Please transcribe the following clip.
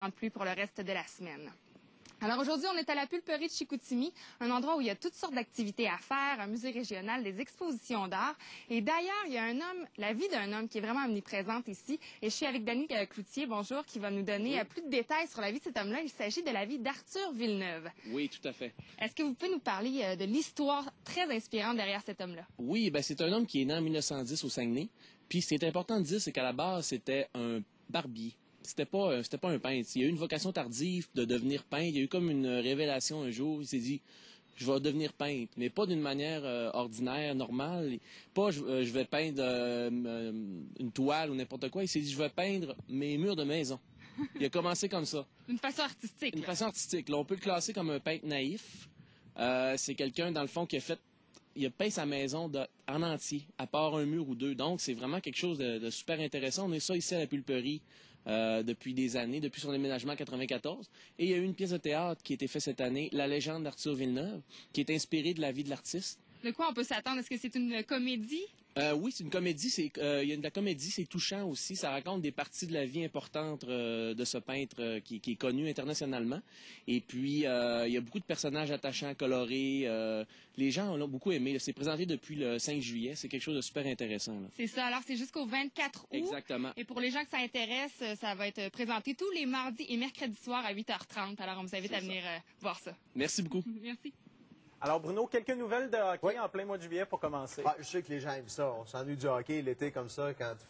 de pluie pour le reste de la semaine. Alors aujourd'hui, on est à la pulperie de Chicoutimi, un endroit où il y a toutes sortes d'activités à faire, un musée régional, des expositions d'art. Et d'ailleurs, il y a un homme, la vie d'un homme qui est vraiment omniprésente ici. Et je suis avec Danny Cloutier, bonjour, qui va nous donner plus de détails sur la vie de cet homme-là. Il s'agit de la vie d'Arthur Villeneuve. Oui, tout à fait. Est-ce que vous pouvez nous parler de l'histoire très inspirante derrière cet homme-là? Oui, c'est un homme qui est né en 1910 au Saguenay. Puis ce qui est important de dire, c'est qu'à la base, c'était un barbier. C'était pas un peintre. Il a eu une vocation tardive de devenir peintre. Il y a eu comme une révélation un jour. Il s'est dit, je vais devenir peintre, mais pas d'une manière ordinaire, normale. Pas, je vais peindre une toile ou n'importe quoi. Il s'est dit, je vais peindre mes murs de maison. Il a commencé comme ça. Une façon artistique. Une façon artistique. Là, on peut le classer comme un peintre naïf. C'est quelqu'un, dans le fond, il a peint sa maison en entier, à part un mur ou deux. Donc, c'est vraiment quelque chose de super intéressant. On est ça ici à la pulperie depuis des années, depuis son déménagement en 94. Et il y a eu une pièce de théâtre qui a été faite cette année, La légende d'Arthur Villeneuve, qui est inspirée de la vie de l'artiste. De quoi on peut s'attendre? Est-ce que c'est une comédie? Oui, c'est une comédie. Il y a de la comédie, c'est touchant aussi. Ça raconte des parties de la vie importantes de ce peintre qui est connu internationalement. Et puis, il y a beaucoup de personnages attachants, colorés. Les gens l'ont beaucoup aimé. C'est présenté depuis le 5 juillet. C'est quelque chose de super intéressant. C'est ça. Alors, c'est jusqu'au 24 août. Exactement. Et pour les gens que ça intéresse, ça va être présenté tous les mardis et mercredis soirs à 8h30. Alors, on vous invite à venir voir ça. Merci beaucoup. Merci. Alors Bruno, quelques nouvelles de hockey en plein mois de juillet pour commencer. Je sais que les gens aiment ça. On s'ennuie du hockey l'été comme ça quand